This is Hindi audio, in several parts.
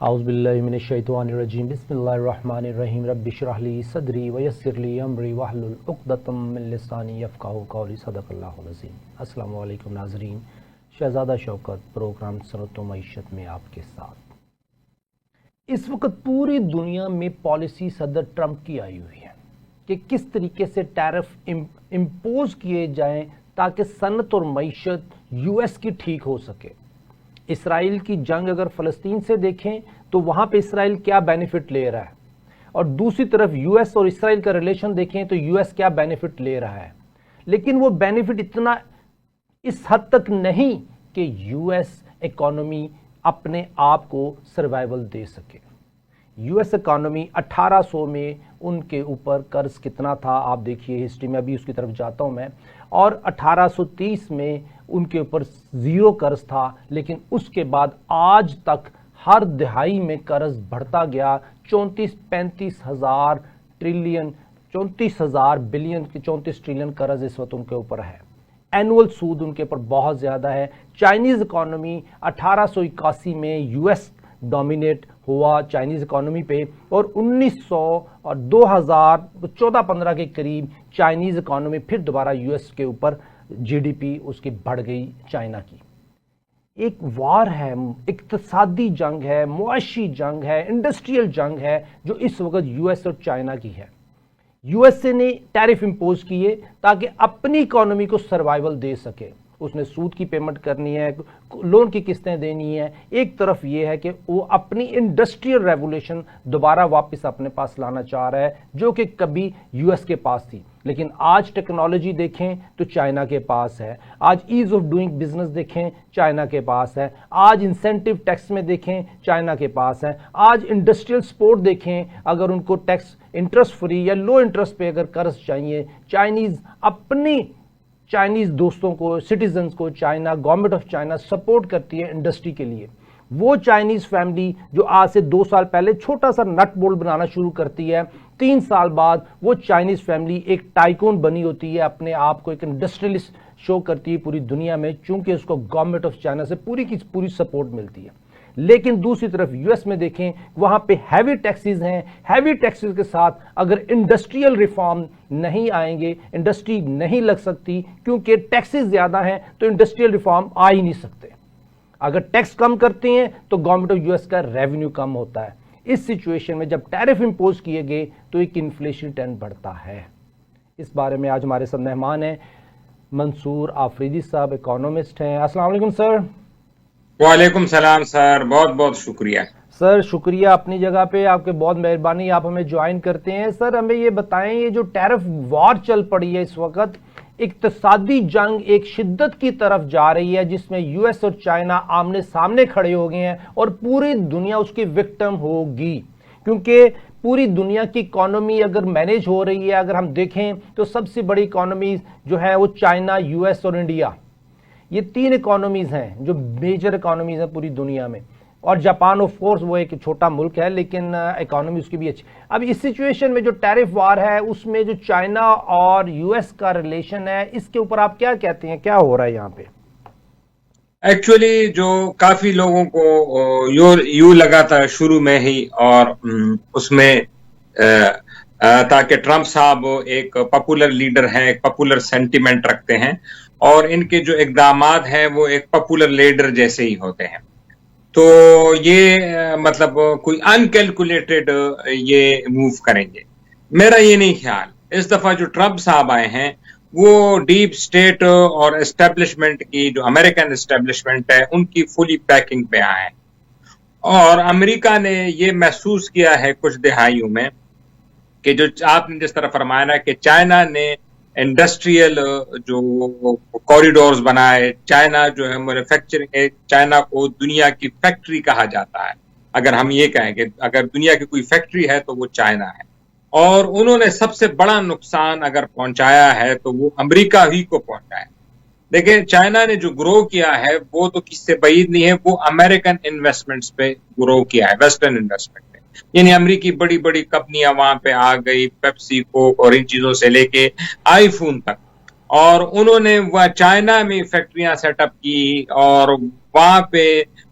औज़ुबिल्लाहिमिनश्शैतानिर्रजीम बिस्मिल्लाहिर्रहमानिर्रहीम रब्बिश्रह ली सदरी वयस्सिर ली अमरी वहलुल उक़दतम मिन लिसानी यफ़क़हू क़ौली सदक़ल्लाहुल अज़ीम। अस्सलामु अलैकुम नाज़रीन, शहज़ादा शौकत प्रोग्राम सनअत व मईशत में आपके साथ। इस वक्त पूरी दुनिया में पॉलिसी सदर ट्रंप की आई हुई है कि किस तरीके से टैरिफ इम्पोज किए जाएं ताकि सनअत और मईशत यूएस की ठीक हो सके। इसराइल की जंग अगर फ़लस्तीन से देखें तो वहाँ पे इसराइल क्या बेनिफिट ले रहा है, और दूसरी तरफ यूएस और इसराइल का रिलेशन देखें तो यूएस क्या बेनिफिट ले रहा है। लेकिन वो बेनिफिट इतना इस हद तक नहीं कि यूएस इकोनॉमी अपने आप को सर्वाइवल दे सके। यूएस इकोनॉमी 1800 में उनके ऊपर कर्ज कितना था आप देखिए हिस्ट्री में, अभी उसकी तरफ जाता हूँ मैं, और 1830 में उनके ऊपर ज़ीरो कर्ज था। लेकिन उसके बाद आज तक हर दिहाई में कर्ज बढ़ता गया। 34-35 हज़ार ट्रिलियन 34 हज़ार बिलियन की 34 ट्रिलियन कर्ज इस वक्त उनके ऊपर है। एनुअल सूद उनके ऊपर बहुत ज़्यादा है। चाइनीज़ इकॉनमी 1881 में यूएस डोमिनेट हुआ चाइनीज़ इकॉनमी पे, और 1900 और 2014-15 के करीब चाइनीज़ इकॉनमी फिर दोबारा यूएस के ऊपर जीडीपी उसकी बढ़ गई चाइना की। एक वार है, इक्तसादी जंग है, मुआशी जंग है, इंडस्ट्रियल जंग है जो इस वक्त यूएस और चाइना की है। यूएसए ने टैरिफ इंपोज किए ताकि अपनी इकोनॉमी को सर्वाइवल दे सके। उसने सूद की पेमेंट करनी है, लोन की किस्तें देनी है। एक तरफ ये है कि वो अपनी इंडस्ट्रियल रेवोल्यूशन दोबारा वापस अपने पास लाना चाह रहा है जो कि कभी यूएस के पास थी। लेकिन आज टेक्नोलॉजी देखें तो चाइना के पास है, आज ईज ऑफ डूइंग बिजनेस देखें चाइना के पास है, आज इंसेंटिव टैक्स में देखें चाइना के पास है, आज इंडस्ट्रियल सपोर्ट देखें, अगर उनको टैक्स इंटरेस्ट फ्री या लो इंटरेस्ट पे अगर कर्ज चाहिए, चाइनीज़ दोस्तों को, सिटीजन्स को China government of China support करती है इंडस्ट्री के लिए। वो चाइनीज़ फैमिली जो आज से 2 साल पहले छोटा सा नट बोल्ट बनाना शुरू करती है, 3 साल बाद वो चाइनीज़ फैमिली एक टाइकून बनी होती है, अपने आप को एक इंडस्ट्रियलिस्ट शो करती है पूरी दुनिया में, चूंकि उसको गवर्नमेंट ऑफ चाइना से पूरी की पूरी सपोर्ट मिलती है। लेकिन दूसरी तरफ यूएस में देखें, वहां पे हैवी टैक्सेस हैं। हैवी टैक्सेस के साथ अगर इंडस्ट्रियल रिफॉर्म नहीं आएंगे, इंडस्ट्री नहीं लग सकती, क्योंकि टैक्सेस ज्यादा हैं तो इंडस्ट्रियल रिफॉर्म आ ही नहीं सकते। अगर टैक्स कम करते हैं तो गवर्नमेंट ऑफ यूएस का रेवेन्यू कम होता है। इस सिचुएशन में जब टैरिफ इंपोज किए गए तो एक इन्फ्लेशन ट्रेंड बढ़ता है। इस बारे में आज हमारे साथ मेहमान हैं मंसूर आफरीदी साहब, इकोनॉमिस्ट हैं। अस्सलाम वालेकुम सर। वालेकुम सलाम सर, बहुत बहुत शुक्रिया सर। शुक्रिया अपनी जगह पे, आपके बहुत मेहरबानी, आप हमें ज्वाइन करते हैं। सर हमें ये बताएं, ये जो टैरिफ वॉर चल पड़ी है इस वक्त, इक्तसादी जंग एक शिद्दत की तरफ जा रही है जिसमें यूएस और चाइना आमने सामने खड़े हो गए हैं और पूरी दुनिया उसकी विक्टिम होगी, क्योंकि पूरी दुनिया की इकोनॉमी अगर मैनेज हो रही है, अगर हम देखें तो सबसे बड़ी इकोनॉमी जो है वो चाइना, यूएस और इंडिया, ये 3 इकोनॉमीज हैं जो मेजर इकोनॉमीज हैं पूरी दुनिया में। और जापान ऑफ कोर्स वो एक छोटा मुल्क है लेकिन इकोनॉमी उसकी भी अच्छी। अब इस सिचुएशन में जो टैरिफ वार है उसमें जो चाइना और यूएस का रिलेशन है, इसके ऊपर आप क्या कहते हैं, क्या हो रहा है यहाँ पे? एक्चुअली जो काफी लोगों को यू लगा था शुरू में ही, और उसमें ताकि ट्रंप साहब एक पॉपुलर लीडर हैं, एक पॉपुलर सेंटिमेंट रखते हैं और इनके जो इकदामात हैं वो एक पॉपुलर लीडर जैसे ही होते हैं। तो ये मतलब कोई अनकैलकुलेटेड ये मूव करेंगे, मेरा ये नहीं ख्याल। इस दफा जो ट्रंप साहब आए हैं वो डीप स्टेट और एस्टेब्लिशमेंट की, जो अमेरिकन एस्टेब्लिशमेंट है, उनकी फुली पैकिंग पे आए हैं। और अमेरिका ने ये महसूस किया है कुछ दिहाइयों में कि जो आपने जिस तरह फरमाया ना कि चाइना ने इंडस्ट्रियल जो कॉरिडोर्स बनाए, चाइना जो है मैन्युफैक्चरिंग, चाइना को दुनिया की फैक्ट्री कहा जाता है। अगर हम ये कहें कि अगर दुनिया की कोई फैक्ट्री है तो वो चाइना है, और उन्होंने सबसे बड़ा नुकसान अगर पहुंचाया है तो वो अमेरिका ही को पहुंचाया है। देखिए चाइना ने जो ग्रो किया है वो तो किससे बईद नहीं है, वो अमेरिकन इन्वेस्टमेंट्स पे ग्रो किया है, वेस्टर्न इन्वेस्टमेंट पे। यानी अमेरिकी बड़ी बड़ी कंपनियां वहां पे आ गई, पेप्सी, कोक और इन चीजों से लेके आईफोन तक, और उन्होंने वह चाइना में फैक्ट्रियां सेटअप की और वहां पे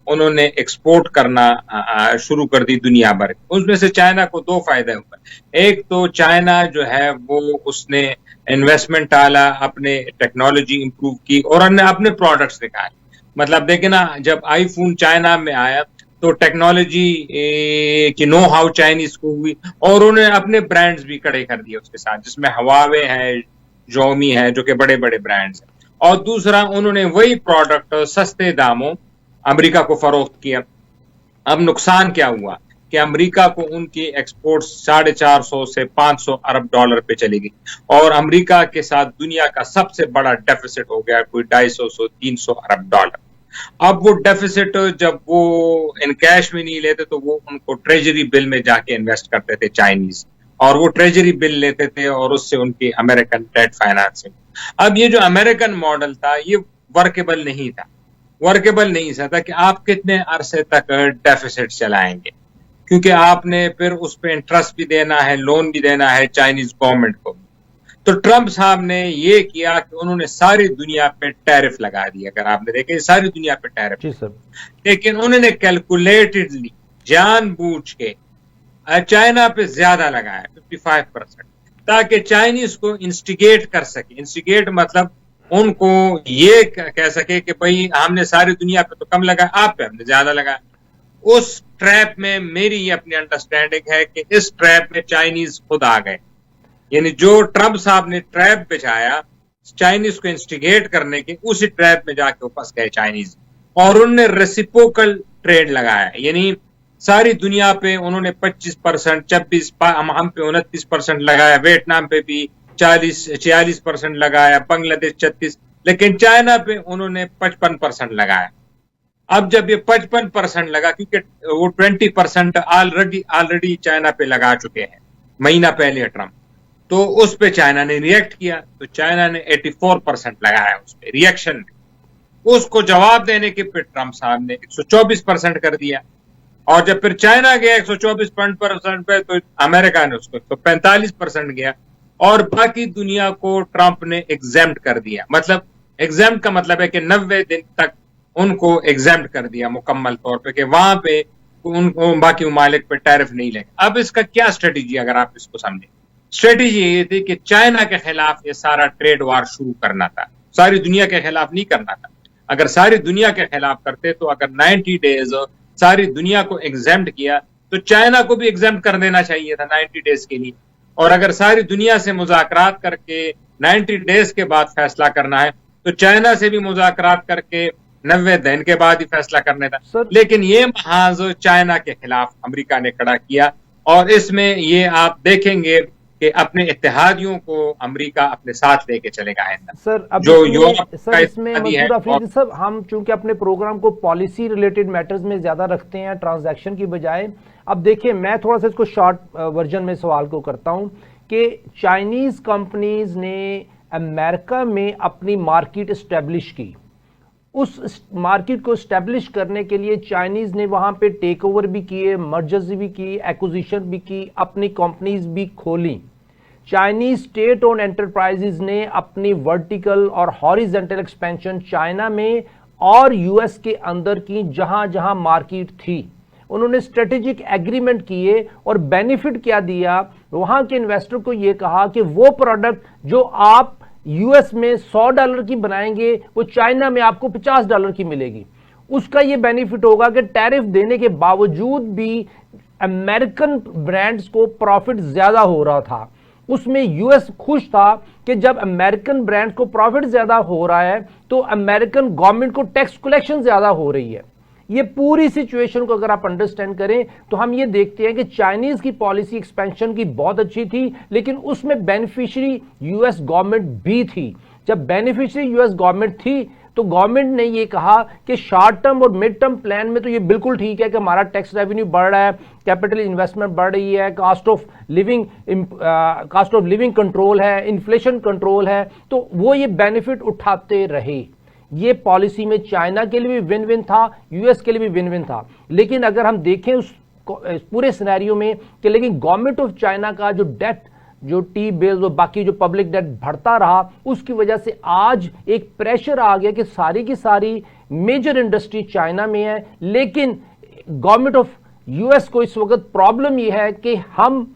उन्होंने एक्सपोर्ट करना शुरू कर दी दुनिया भर। उसमें से चाइना को दो फायदे हुए। एक तो चाइना जो है वो उसने इन्वेस्टमेंट डाला, अपने टेक्नोलॉजी इंप्रूव की और अपने प्रोडक्ट्स निकाले। मतलब देखे ना, जब आईफोन चाइना में आया तो टेक्नोलॉजी की नो हाउ चाइनीज को हुई और उन्होंने अपने ब्रांड्स भी खड़े कर दिए उसके साथ, जिसमें हवावे है, जोमी है, जो कि बड़े बड़े ब्रांड्स हैं। और दूसरा, उन्होंने वही प्रोडक्ट सस्ते दामों अमेरिका को फरोख्त किया। अब नुकसान क्या हुआ कि अमेरिका को उनकी एक्सपोर्ट 450 से 500 अरब डॉलर पे चली गई और अमेरिका के साथ दुनिया का सबसे बड़ा डेफिसिट हो गया, कोई 250 300 अरब डॉलर। अब वो डेफिसिट जब वो इन कैश में नहीं लेते तो वो उनको ट्रेजरी बिल में जाके इन्वेस्ट करते थे चाइनीज, और वो ट्रेजरी बिल लेते थे और उससे उनकी अमेरिकन डेट फाइनेंसिंग। अब ये जो अमेरिकन मॉडल था ये वर्केबल नहीं था कि आप कितने अरसे तक डेफिसिट चलाएंगे, क्योंकि आपने फिर उस पर इंटरेस्ट भी देना है, लोन भी देना है चाइनीज गवर्नमेंट को। तो ट्रंप साहब ने ये किया कि उन्होंने सारी दुनिया पे टैरिफ लगा दिया। अगर आपने देखे सारी दुनिया पे टैरिफ, लेकिन उन्होंने कैलकुलेटेडली जानबूझ के चाइना पे ज्यादा लगाया 55%, ताकि चाइनीज को इंस्टिगेट कर सके। इंस्टिगेट मतलब उनको ये कह सके कि भाई हमने सारी दुनिया पे तो कम लगाया, आप पे हमने ज्यादा लगाया। उस ट्रैप में मेरी ये अपनी अंडरस्टैंडिंग है कि इस ट्रैप में चाइनीज खुद आ गए। यानी जो ट्रंप साहब ने ट्रैप बिछाया चाइनीज को इंस्टिगेट करने के, उसी ट्रैप में जाके फंस गए चाइनीज और उन्होंने रेसिप्रोकल ट्रेड लगाया। यानी सारी दुनिया पे उन्होंने 25%, 26, हम पे 29% लगाया, वियतनाम पे भी 40-46% लगाया, बांग्लादेश 36, लेकिन चाइना पे उन्होंने 55% लगाया। अब जब ये 55% लगा, क्योंकि वो 20% ऑलरेडी चाइना पे लगा चुके हैं महीना पहले ट्रंप, तो उस पे चाइना ने रिएक्ट किया। तो चाइना ने 84% लगाया उस पे रिएक्शन में। उसको जवाब देने के फिर ट्रंप साहब ने 124% कर दिया, और जब फिर चाइना गया 124% पे तो अमेरिका ने उसको 145% गया, और बाकी दुनिया को ट्रंप ने एग्जेम्प्ट कर दिया। मतलब एग्जेम्प्ट का मतलब है कि 90 दिन तक उनको एग्जेम्प्ट कर दिया मुकम्मल तौर पे, कि वहां पे उनको बाकी ममालिक पे टैरिफ नहीं लगे। अब इसका क्या स्ट्रेटेजी, अगर आप इसको समझें, स्ट्रेटेजी ये थी कि चाइना के खिलाफ ये सारा ट्रेड वार शुरू करना था, सारी दुनिया के खिलाफ नहीं करना था। अगर सारी दुनिया के खिलाफ करते तो अगर 90 डेज सारी दुनिया को एग्जेम्प्ट किया तो चाइना को भी एग्जेम्प्ट कर देना चाहिए था 90 डेज के लिए। और अगर सारी दुनिया से मुज़ाकरात करके 90 डेज के बाद फैसला करना है तो चाइना से भी मुज़ाकरात करके 90 दिन के बाद ही फैसला करने था। लेकिन ये महाज चाइना के खिलाफ अमेरिका ने खड़ा किया, और इसमें ये आप देखेंगे कि अपने इत्तेहादियों को अमेरिका अपने साथ लेके चलेगा। सर अब जो यूरोप सर इसमें मसूद अफरीदी साहब, हम चूंकि अपने प्रोग्राम को पॉलिसी रिलेटेड मैटर्स में ज्यादा रखते हैं ट्रांजैक्शन की बजाय, अब देखिए मैं थोड़ा सा इसको शॉर्ट वर्जन में सवाल को करता हूं कि चाइनीज कंपनीज ने अमेरिका में अपनी मार्केट एस्टेब्लिश की। उस मार्केट को एस्टेब्लिश करने के लिए चाइनीज ने वहां पे टेक ओवर भी किए, मर्जर्स भी की, एक्विजिशन भी की, अपनी कंपनीज भी खोली। चाइनीज स्टेट ओन एंटरप्राइजेज ने अपनी वर्टिकल और हॉरिजॉन्टल एक्सपेंशन चाइना में और यूएस के अंदर की, जहां जहां मार्केट थी। उन्होंने स्ट्रेटेजिक एग्रीमेंट किए और बेनिफिट क्या दिया, वहां के इन्वेस्टर को यह कहा कि वो प्रोडक्ट जो आप यूएस में $100 की बनाएंगे वो चाइना में आपको $50 की मिलेगी। उसका ये बेनिफिट होगा कि टैरिफ देने के बावजूद भी अमेरिकन ब्रांड्स को प्रॉफिट ज्यादा हो रहा था। उसमें यूएस खुश था कि जब अमेरिकन ब्रांड्स को प्रॉफिट ज्यादा हो रहा है तो अमेरिकन गवर्नमेंट को टैक्स कलेक्शन ज्यादा हो रही है। ये पूरी सिचुएशन को अगर आप अंडरस्टैंड करें तो हम ये देखते हैं कि चाइनीज की पॉलिसी एक्सपेंशन की बहुत अच्छी थी, लेकिन उसमें बेनिफिशियरी यूएस गवर्नमेंट भी थी। जब बेनिफिशियरी यूएस गवर्नमेंट थी तो गवर्नमेंट ने ये कहा कि शॉर्ट टर्म और मिड टर्म प्लान में तो ये बिल्कुल ठीक है कि हमारा टैक्स रेवेन्यू बढ़ रहा है, कैपिटल इन्वेस्टमेंट बढ़ रही है, कॉस्ट ऑफ लिविंग कंट्रोल है, इन्फ्लेशन कंट्रोल है, तो वो ये बेनिफिट उठाते रहे। ये पॉलिसी में चाइना के लिए भी विन विन था, यूएस के लिए भी विन विन था। लेकिन अगर हम देखें उस पूरे सिनेरियो में कि लेकिन गवर्नमेंट ऑफ चाइना का जो डेट, जो टी बिल्स और बाकी जो पब्लिक डेट बढ़ता रहा, उसकी वजह से आज एक प्रेशर आ गया कि सारी की सारी मेजर इंडस्ट्री चाइना में है, लेकिन गवर्नमेंट ऑफ यूएस को इस वक्त प्रॉब्लम यह है कि हम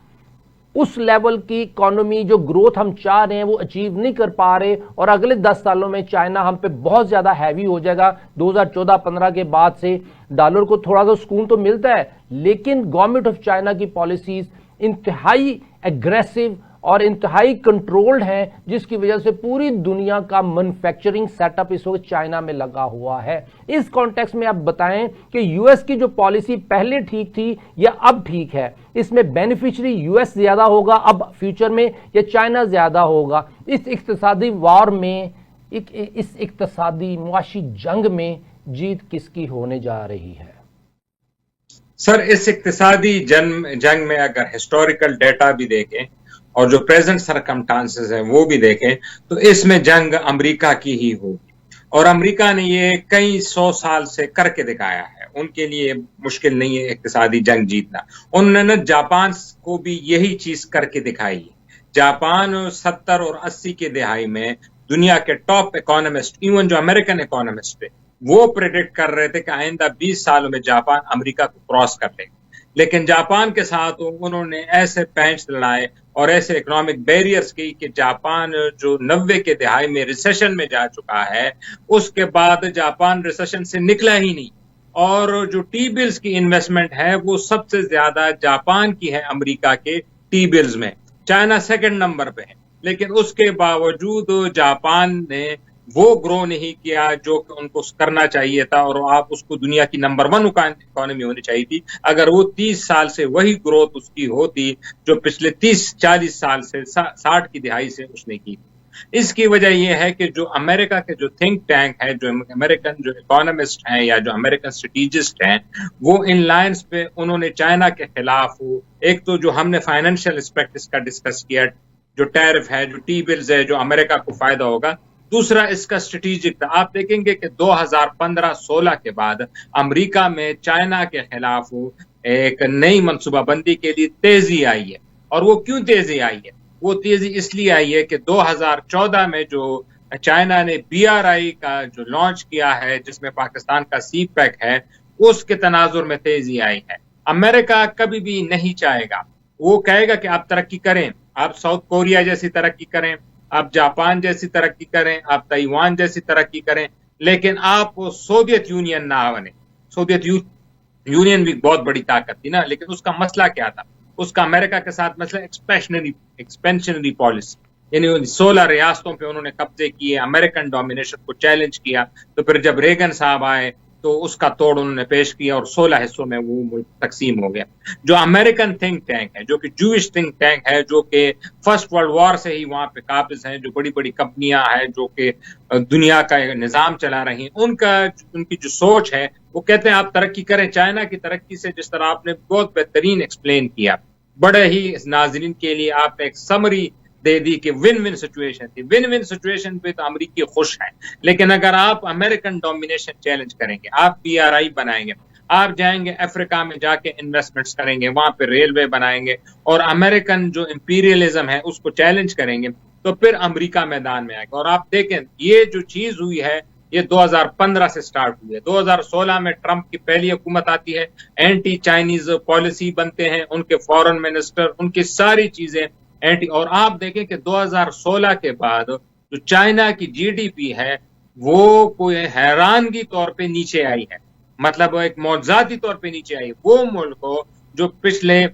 उस लेवल की इकोनॉमी जो ग्रोथ हम चाह रहे हैं वो अचीव नहीं कर पा रहे, और अगले 10 सालों में चाइना हम पे बहुत ज्यादा हैवी हो जाएगा। 2014-15 के बाद से डॉलर को थोड़ा सा सुकून तो मिलता है, लेकिन गवर्नमेंट ऑफ चाइना की पॉलिसीज इंतहाई एग्रेसिव और इंतहाई कंट्रोल्ड है, जिसकी वजह से पूरी दुनिया का मैन्युफैक्चरिंग सेटअप इस वक्त चाइना में लगा हुआ है। इस कॉन्टेक्स्ट में आप बताएं कि यूएस की जो पॉलिसी पहले ठीक थी या अब ठीक है, इसमें बेनिफिशियरी यूएस ज्यादा होगा अब फ्यूचर में या चाइना ज्यादा होगा? इस इक्तिसादी वॉर में, इस इक्तिसादी मुआशी जंग में जीत किसकी होने जा रही है? सर, इस इक्तिसादी जंग में अगर हिस्टोरिकल डेटा भी देखें और जो प्रेजेंट सरकमस्टांसेस हैं वो भी देखें, तो इसमें जंग अमेरिका की ही होगी, और अमेरिका ने ये कई 100 साल से करके दिखाया है। उनके लिए मुश्किल नहीं है इक्तिसादी जंग जीतना। उन्होंने जापान को भी यही चीज करके दिखाई है। जापान 70 और 80 के दहाई में दुनिया के टॉप इकोनॉमिस्ट, इवन जो अमेरिकन इकोनॉमिस्ट थे, वो प्रेडिक्ट कर रहे थे कि आइंदा 20 सालों में जापान अमेरिका को क्रॉस कर लेगा। लेकिन जापान के साथ उन्होंने ऐसे पैंच लड़ाए और ऐसे इकोनॉमिक बैरियर्स की कि जापान जो 90 के दहाई में रिसेशन में जा चुका है, उसके बाद जापान रिसेशन से निकला ही नहीं। और जो टी बिल्स की इन्वेस्टमेंट है वो सबसे ज्यादा जापान की है अमेरिका के टी बिल्स में। चाइना सेकंड नंबर पे है, लेकिन उसके बावजूद जापान ने वो ग्रो नहीं किया जो उनको करना चाहिए था, और आप उसको दुनिया की नंबर 1 इकोनॉमी होनी चाहिए थी। अगर वो 30 साल से वही ग्रोथ उसकी होती जो पिछले 30-40 साल से 60 की दहाई से उसने की थी। इसकी वजह यह है कि जो अमेरिका के जो थिंक टैंक है, जो अमेरिकन जो इकोनॉमिस्ट हैं या जो अमेरिकन स्ट्रेटेजिस्ट हैं, वो इन लाइन्स पे उन्होंने चाइना के खिलाफ एक तो जो हमने फाइनेंशियल एस्पेक्ट इसका डिस्कस किया, जो टैरिफ है, जो टी बिल्स है, जो अमेरिका को फायदा होगा। दूसरा इसका स्ट्रेटेजिक था। आप देखेंगे कि 2015-16 के बाद अमेरिका में चाइना के खिलाफ एक नई मनसूबाबंदी के लिए तेजी आई है। और वो क्यों तेजी आई है? वो तेजी इसलिए आई है कि 2014 में जो चाइना ने BRI का जो लॉन्च किया है, जिसमें पाकिस्तान का CPEC है, उसके तनाजुर में तेजी आई है। अमेरिका कभी भी नहीं चाहेगा, वो कहेगा कि आप तरक्की करें, आप साउथ कोरिया जैसी तरक्की करें, आप जापान जैसी तरक्की करें, आप ताइवान जैसी तरक्की करें, लेकिन आप सोवियत यूनियन ना बने। सोवियत यूनियन भी बहुत बड़ी ताकत थी ना, लेकिन उसका मसला क्या था? उसका अमेरिका के साथ मसला एक्सपेंशनरी पॉलिसी, यानी 16 रियासतों पे उन्होंने कब्जे किए, अमेरिकन डोमिनेशन को चैलेंज किया। तो फिर जब रेगन साहब आए तो उसका तोड़ उन्होंने पेश किया और 16 हिस्सों में वो मुल्क तकसीम हो गया। जो अमेरिकन थिंक टैंक है, जो कि जूइश थिंक टैंक है, जो कि फर्स्ट वर्ल्ड वॉर से ही वहां पे काबिज हैं, जो बड़ी बड़ी कंपनियां हैं जो कि दुनिया का निजाम चला रही हैं, उनकी जो सोच है वो कहते हैं आप तरक्की करें। चाइना की तरक्की से, जिस तरह आपने बहुत बेहतरीन एक्सप्लेन किया, बड़े ही नाजरीन के लिए आपने एक समरी दे दी कि विन विन सिचुएशन थी। विन विन सिचुएशन पे तो अमेरिकी खुश हैं, लेकिन अगर आप अमेरिकन डोमिनेशन चैलेंज करेंगे, आप BRI बनाएंगे, आप जाएंगे अफ्रीका में जाके इन्वेस्टमेंट्स करेंगे, वहां पे रेलवे बनाएंगे और अमेरिकन जो इंपीरियलिज्म है उसको चैलेंज करेंगे, तो फिर अमेरिका मैदान में आएगा। और आप देखें ये जो चीज हुई है ये 2015 से स्टार्ट हुई है। 2016 में ट्रंप की पहली हुकूमत आती है, एंटी चाइनीज पॉलिसी बनते हैं, उनके फॉरेन मिनिस्टर, उनकी सारी चीजें एंटी। और आप देखें कि 2016 के बाद जो चाइना की GDP है वो कोई हैरानगी तौर पे नीचे आई है, मतलब एक मौजूदी तौर पे नीचे आई। वो मुल्क हो जो पिछले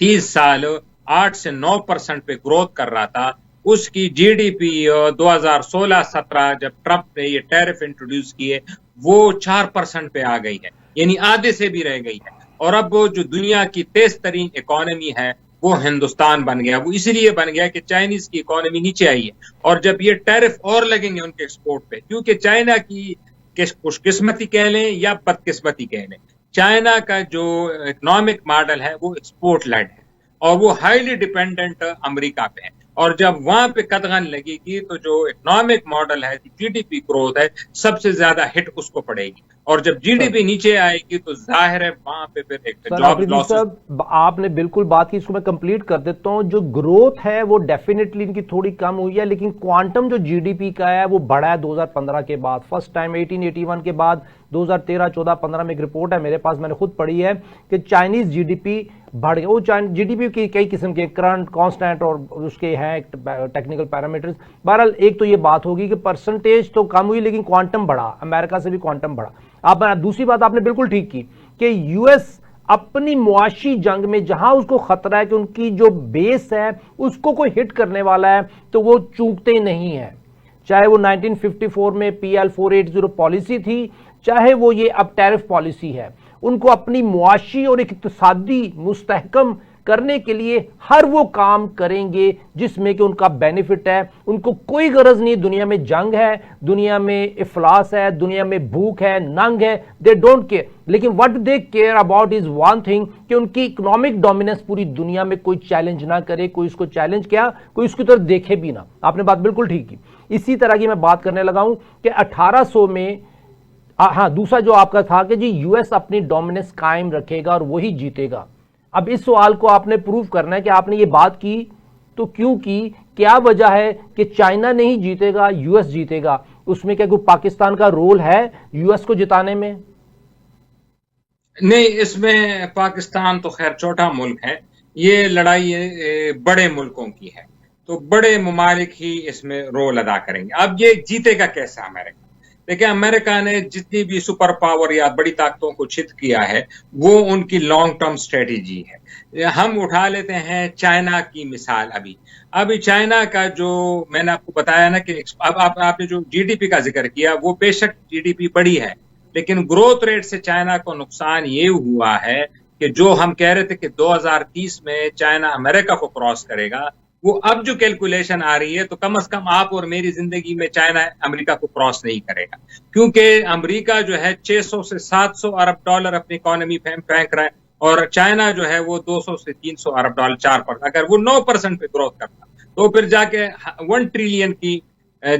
30 साल 8 से 9% पे ग्रोथ कर रहा था, उसकी GDP 2016-17 जब ट्रंप ने ये टैरिफ इंट्रोड्यूस किए वो 4% पे आ गई है, यानी आधे से भी रह गई है। और अब वो जो दुनिया की तेज तरीन इकोनॉमी है वो हिंदुस्तान बन गया। वो इसलिए बन गया कि चाइनीज की इकोनॉमी नीचे आई है, और जब ये टैरिफ और लगेंगे उनके एक्सपोर्ट पे, क्योंकि चाइना की खुशकिस्मती कह लें या बदकिस्मती कह लें, चाइना का जो इकोनॉमिक मॉडल है वो एक्सपोर्ट लेड है और वो हाईली डिपेंडेंट अमेरिका पे है। और जब वहां पे कदगन लगेगी तो जो इकोनॉमिक मॉडल है, GDP ग्रोथ है, सबसे ज्यादा हिट उसको पड़ेगी। और जब जीडीपी नीचे आएगी तो जाहिर है वहां पे फिर एक सर जॉब आफरीदी लॉसेस। साहब, आपने बिल्कुल बात की, इसको मैं कंप्लीट कर देता हूं। जो ग्रोथ है वो डेफिनेटली इनकी थोड़ी कम हुई है, लेकिन क्वांटम जो जीडीपी का है वो बढ़ा है 2015 के बाद। फर्स्ट टाइम 1881 के बाद 2013, 14, 15 में एक रिपोर्ट है मेरे पास, मैंने खुद पढ़ी है कि चाइनीज जीडीपी बढ़ गया। वो जीडीपी की कई किस्म के करंट, कांस्टेंट और उसके हैं टेक्निकल पैरामीटर्स। बहरहाल एक तो ये बात होगी कि परसेंटेज तो कम हुई लेकिन क्वांटम बढ़ा, अमेरिका से भी क्वांटम बढ़ा। आप दूसरी बात आपने बिल्कुल ठीक की कि यूएस अपनी मुआशी जंग में जहां उसको खतरा है कि उनकी जो बेस है उसको कोई हिट करने वाला है तो वो चूकते नहीं है। चाहे वो 1954 में PL 480 पॉलिसी थी, चाहे वो ये अब टैरिफ पॉलिसी है, उनको अपनी मुआशी और इक्तिसादी मुस्तहकम करने के लिए हर वो काम करेंगे जिसमें कि उनका बेनिफिट है। उनको कोई गरज नहीं, दुनिया में जंग है, दुनिया में इफलास है, दुनिया में भूख है, नंग है, दे डोंट केयर। लेकिन what they care about is one thing कि उनकी इकोनॉमिक डोमिनेंस पूरी दुनिया में कोई चैलेंज ना करे, कोई इसको चैलेंज किया, कोई उसकी तरफ देखे भी ना। आपने बात बिल्कुल ठीक की। इसी तरह की मैं बात करने लगा हूं कि 1800 में हाँ, दूसरा जो आपका था कि जी यूएस अपनी डोमिनेंस कायम रखेगा और वही जीतेगा। अब इस सवाल को आपने प्रूव करना है कि आपने ये बात की तो क्यों की, क्या वजह है कि चाइना नहीं जीतेगा, यूएस जीतेगा? उसमें क्या कोई पाकिस्तान का रोल है यूएस को जिताने में? नहीं, इसमें पाकिस्तान तो खैर छोटा मुल्क है, ये लड़ाई बड़े मुल्कों की है, तो बड़े ममालिक ही इसमें रोल अदा करेंगे। अब ये जीतेगा कैसे अमेरिका? देखिए, अमेरिका ने जितनी भी सुपर पावर या बड़ी ताकतों को चित किया है वो उनकी लॉन्ग टर्म स्ट्रेटेजी है। हम उठा लेते हैं चाइना की मिसाल। अभी चाइना का जो मैंने आपको बताया ना कि अब आपने जो जीडीपी का जिक्र किया, वो बेशक जीडीपी बड़ी है, लेकिन ग्रोथ रेट से चाइना को नुकसान ये हुआ है कि जो हम कह रहे थे कि 2030 में चाइना अमेरिका को क्रॉस करेगा, वो अब जो कैलकुलेशन आ रही है तो कम से कम आप और मेरी जिंदगी में चाइना अमेरिका को क्रॉस नहीं करेगा, क्योंकि अमेरिका जो है 600 से 700 अरब डॉलर अपनी इकोनॉमी फेंक रहा है और चाइना जो है वो 200 से 300 अरब डॉलर 4%। अगर वो 9% पे ग्रोथ करता तो फिर जाके 1 ट्रिलियन की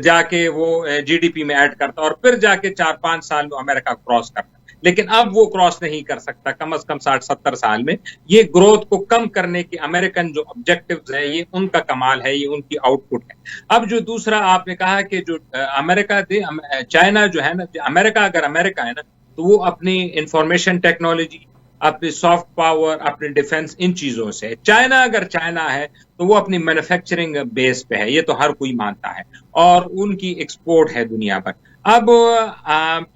जाके वो जीडीपी में ऐड करता और फिर जाके 4-5 साल में अमेरिका क्रॉस करता। लेकिन अब वो क्रॉस नहीं कर सकता, कम से कम 60-70 साल में। ये ग्रोथ को कम करने की अमेरिकन जो ऑब्जेक्टिव्स है, ये उनका कमाल है, ये उनकी आउटपुट है। अब जो दूसरा आपने कहा कि जो अमेरिका चाइना जो है ना, अमेरिका अगर अमेरिका है ना तो वो अपनी इंफॉर्मेशन टेक्नोलॉजी, अपनी सॉफ्ट पावर, अपने डिफेंस, इन चीजों से। चाइना अगर चाइना है तो वो अपनी मैन्युफैक्चरिंग बेस पे है, ये तो हर कोई मानता है, और उनकी एक्सपोर्ट है दुनिया भर। अब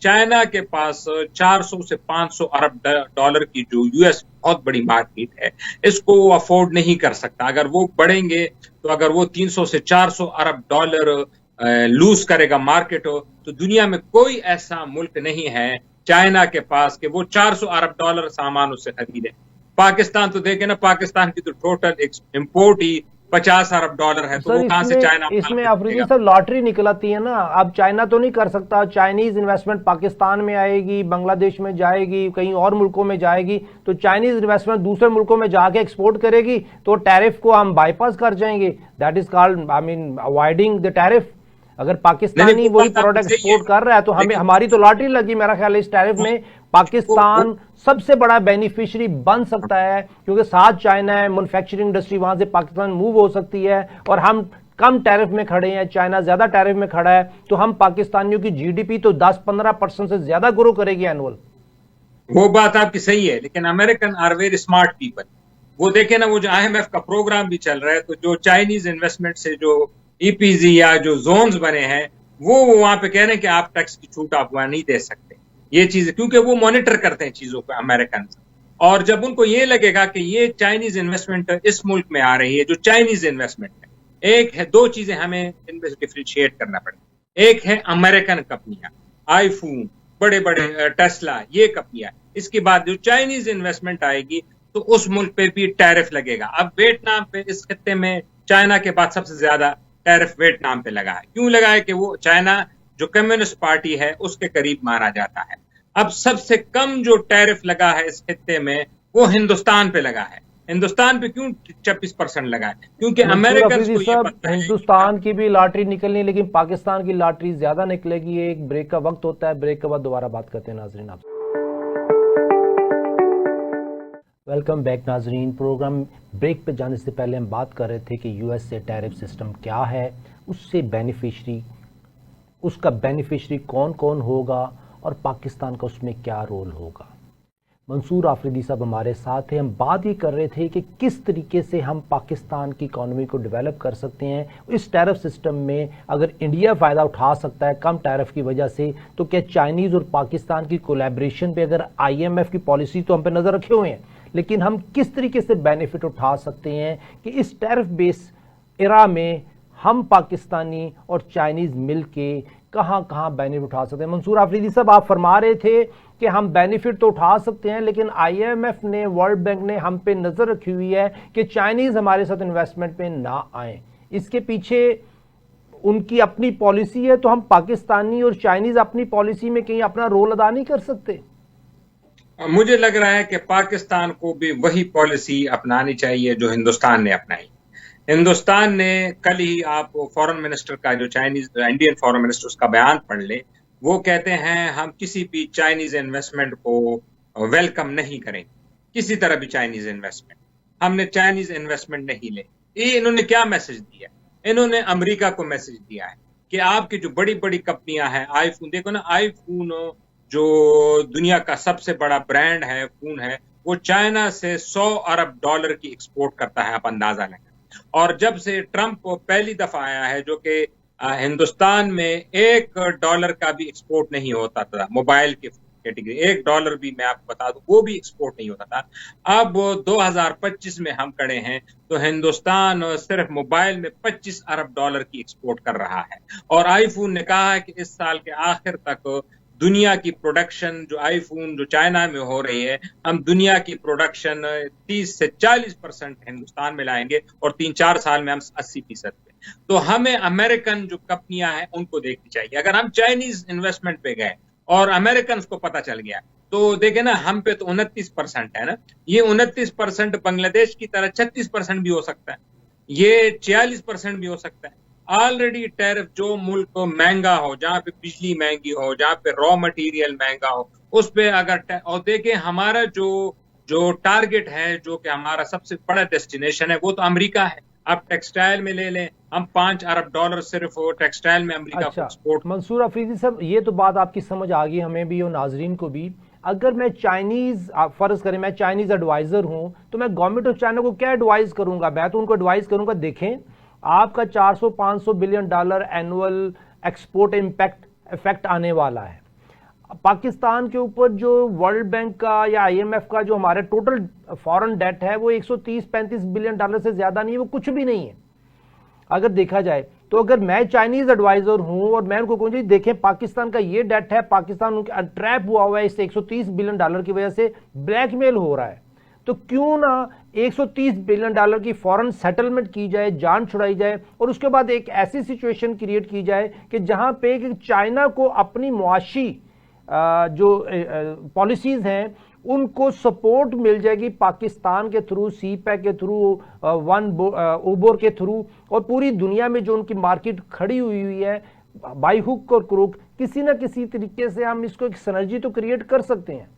चाइना के पास 400 से 500 अरब डॉलर की जो यूएस बहुत बड़ी मार्केट है, इसको वो अफोर्ड नहीं कर सकता। अगर वो बढ़ेंगे तो अगर वो 300 से 400 अरब डॉलर लूज करेगा मार्केट, तो दुनिया में कोई ऐसा मुल्क नहीं है चाइना के पास कि वो 400 अरब डॉलर सामान उससे खरीदे। पाकिस्तान तो देखे ना, पाकिस्तान की तो टोटल इंपोर्ट ही 50 अरब डॉलर है, तो वो कहां से चाइना? इसमें अफरीदी साहब लॉटरी निकलती है ना। अब चाइना तो नहीं कर सकता, चाइनीज इन्वेस्टमेंट पाकिस्तान में आएगी, बांग्लादेश में जाएगी, कहीं और मुल्कों में जाएगी, तो चाइनीज इन्वेस्टमेंट दूसरे मुल्कों में जाके एक्सपोर्ट करेगी तो टैरिफ को हम बाईपास कर जाएंगे। That is called avoiding the tariff. अगर पाकिस्तानी वही प्रोडक्ट एक्सपोर्ट कर रहा है तो हमें, हमारी तो लॉटरी लगी मेरा ख्याल है इस टैरिफ में। पाकिस्तान सबसे बड़ा बेनिफिशियरी बन सकता है क्योंकि साथ चाइना है, मैन्युफैक्चरिंग इंडस्ट्री वहां से पाकिस्तान मूव हो सकती है, और हम कम टैरिफ में खड़े हैं, चाइना ज्यादा टैरिफ में खड़ा है, तो हम पाकिस्तानियों की जीडीपी तो 10-15% से ज्यादा ग्रो करेगी एनुअल। वो बात आपकी सही है, लेकिन American are very smart people. वो देखे ना, वो जो IMF का प्रोग्राम भी चल रहा है, तो जो चाइनीज इन्वेस्टमेंट से जो EPZ या जो जोन्स बने हैं, वो वहां पे कह रहे हैं कि आप टैक्स की छूट आप वहां नहीं दे सकते। ये चीज, क्योंकि वो मॉनिटर करते हैं चीजों को अमेरिकन, और जब उनको ये लगेगा कि ये चाइनीज इन्वेस्टमेंट इस मुल्क में आ रही है, जो चाइनीज इन्वेस्टमेंट है, एक है, दो चीजें हमें इनमें डिफरेंशिएट करना पड़ेगा। एक है अमेरिकन कंपनियां, आईफोन, बड़े बड़े टेस्ला, ये कंपनियां। इसके बाद जो चाइनीज इन्वेस्टमेंट आएगी तो उस मुल्क पे भी टैरिफ लगेगा। अब वियतनाम पे इस खत्ते में चाइना के बाद सबसे ज्यादा टैरिफ वियतनाम पे लगा है। क्यों लगा है? कि वो चाइना जो कम्युनिस्ट पार्टी है उसके करीब माना जाता है। अब सबसे कम जो टैरिफ लगा है इस खत्ते में वो हिंदुस्तान पे लगा है। हिंदुस्तान पे क्यों 26% लगाए? क्योंकि मंसूर अमेरिकन अफरीदी को ये साहब, पता है कि हिंदुस्तान की भी लॉटरी निकलनी, लेकिन पाकिस्तान की लॉटरी ज्यादा निकलेगी। एक ब्रेक का वक्त होता है, ब्रेक के बाद दोबारा बात करते हैं नाजरीन आपसे। वेलकम बैक नाजरीन। प्रोग्राम ब्रेक पे जाने से पहले हम बात कर रहे थे कि यूएस से टैरिफ सिस्टम क्या है, उससे उसका बेनिफिशरी कौन कौन होगा और पाकिस्तान का उसमें क्या रोल होगा। मंसूर आफरीदी साहब हमारे साथ हैं। हम बात ही कर रहे थे कि किस तरीके से हम पाकिस्तान की इकॉनमी को डेवलप कर सकते हैं। इस टैरिफ सिस्टम में अगर इंडिया फ़ायदा उठा सकता है कम टैरिफ की वजह से, तो क्या चाइनीज़ और पाकिस्तान की कोलैबोरेशन पे, अगर आईएमएफ की पॉलिसी तो हम पे नज़र रखे हुए हैं, लेकिन हम किस तरीके से बेनिफिट उठा सकते हैं कि इस टैरिफ बेस एरा में हम पाकिस्तानी और चाइनीज़ मिल के कहाँ कहाँ बेनिफिट उठा सकते हैं। मंसूर आफरीदी साहब, आप फरमा रहे थे कि हम बेनिफिट तो उठा सकते हैं, लेकिन आईएमएफ ने, वर्ल्ड बैंक ने हम पे नज़र रखी हुई है कि चाइनीज़ हमारे साथ इन्वेस्टमेंट पे ना आए। इसके पीछे उनकी अपनी पॉलिसी है, तो हम पाकिस्तानी और चाइनीज़ अपनी पॉलिसी में कहीं अपना रोल अदा नहीं कर सकते? मुझे लग रहा है कि पाकिस्तान को भी वही पॉलिसी अपनानी चाहिए जो हिंदुस्तान ने अपनाई। हिंदुस्तान ने कल ही, आप फॉरेन मिनिस्टर का, जो चाइनीज इंडियन फॉरेन मिनिस्टर, उसका बयान पढ़ ले। वो कहते हैं हम किसी भी चाइनीज इन्वेस्टमेंट को वेलकम नहीं करेंगे, किसी तरह भी चाइनीज इन्वेस्टमेंट, हमने चाइनीज इन्वेस्टमेंट नहीं ले। ये इन्होंने क्या मैसेज दिया? इन्होंने अमेरिका को मैसेज दिया है कि आपकी जो बड़ी बड़ी कंपनियां हैं, आईफोन देखो ना, आईफोन जो दुनिया का सबसे बड़ा ब्रांड है, फोन है, वो चाइना से $100 अरब की एक्सपोर्ट करता है, आप अंदाजा लगाएं। और जब से ट्रंप पहली दफा आया है, जो कि हिंदुस्तान में $1 का भी एक्सपोर्ट नहीं होता था, मोबाइल के कैटेगरी $1 भी, मैं आपको बता दूं, वो भी एक्सपोर्ट नहीं होता था। अब 2025 में हम खड़े हैं तो हिंदुस्तान सिर्फ मोबाइल में $25 अरब की एक्सपोर्ट कर रहा है। और आईफोन ने कहा है कि इस साल के आखिर तक दुनिया की प्रोडक्शन, जो आईफोन जो चाइना में हो रही है, हम दुनिया की प्रोडक्शन 30 से 40% हिंदुस्तान में लाएंगे और 3-4 साल में हम 80% पे। तो हमें अमेरिकन जो कंपनियां हैं उनको देखनी चाहिए। अगर हम चाइनीज इन्वेस्टमेंट पे गए और अमेरिकन को पता चल गया, तो देखे ना, हम पे तो 29% है ना, ये 29% बांग्लादेश की तरह 36% भी हो सकता है, ये 46% भी हो सकता है। ऑलरेडी टैरिफ, जो मुल्क महंगा हो, जहां पे बिजली महंगी हो, जहां पे रॉ मटेरियल महंगा हो, उस पे अगर, और देखें हमारा जो जो टारगेट है, जो कि हमारा सबसे बड़ा डेस्टिनेशन है, वो तो अमेरिका है। आप टेक्सटाइल में ले लें, हम $5 अरब सिर्फ टेक्सटाइल में अमेरिका को एक्सपोर्ट। मंसूर अफरीदी साहब, ये तो बात आपकी समझ आ गई हमें भी और नाजरीन को भी। अगर मैं चाइनीज, फर्ज करें मैं चाइनीज एडवाइजर हूं, तो मैं गवर्नमेंट ऑफ चाइना को क्या एडवाइस करूंगा? मैं तो उनको एडवाइस करूंगा, देखें आपका $400-500 बिलियन एनुअल एक्सपोर्ट इफेक्ट आने वाला है। पाकिस्तान के ऊपर जो वर्ल्ड बैंक का या आईएमएफ का जो हमारे टोटल फॉरेन डेट है, वो $130-135 बिलियन से ज्यादा नहीं है, वो कुछ भी नहीं है अगर देखा जाए तो। अगर मैं चाइनीज एडवाइजर हूं और मैं उनको कहूँ, देखें पाकिस्तान का ये डेट है, पाकिस्तान उनके ट्रैप हुआ है, इससे $130 बिलियन की वजह से ब्लैकमेल हो रहा है, तो क्यों ना $130 बिलियन की फॉरेन सेटलमेंट की जाए, जान छुड़ाई जाए, और उसके बाद एक ऐसी सिचुएशन क्रिएट की जाए कि जहां पे कि चाइना को अपनी मुआशी जो पॉलिसीज हैं उनको सपोर्ट मिल जाएगी पाकिस्तान के थ्रू, सीपैक के थ्रू, ओबोर के थ्रू, और पूरी दुनिया में जो उनकी मार्केट खड़ी हुई है बाई हुक और क्रूक, किसी ना किसी तरीके से हम इसको एक सिनर्जी तो क्रिएट कर सकते हैं।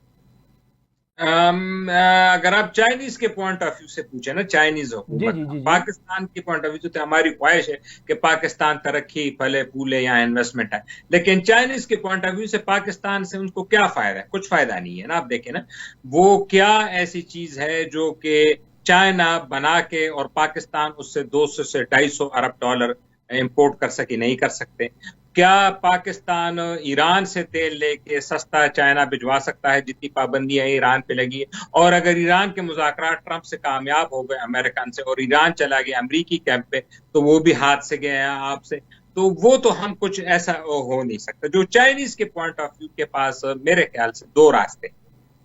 अगर आप चाइनीज के पॉइंट ऑफ व्यू से पूछे ना, चाइनीज हुकूमत, पाकिस्तान के पॉइंट ऑफ व्यू से तो हमारी ख्वाहिश है कि पाकिस्तान तरक्की फले फूले, यहाँ इन्वेस्टमेंट है, लेकिन चाइनीज के पॉइंट ऑफ व्यू से पाकिस्तान से उनको क्या फायदा है? कुछ फायदा नहीं है ना। आप देखें ना, वो क्या ऐसी चीज है जो कि चाइना बना के और पाकिस्तान उससे 200 से $250 इंपोर्ट कर सके, नहीं कर सकते। क्या पाकिस्तान ईरान से तेल लेके सस्ता चाइना भिजवा सकता है, जितनी पाबंदियां ईरान पे लगी है? और अगर ईरान के मुज़ाकरात ट्रंप से कामयाब हो गए अमेरिकन से, और ईरान चला गया अमरीकी कैंप पे, तो वो भी हाथ से गया आपसे, तो वो तो हम कुछ ऐसा हो नहीं सकता। जो चाइनीज के पॉइंट ऑफ व्यू के पास मेरे ख्याल से 2 रास्ते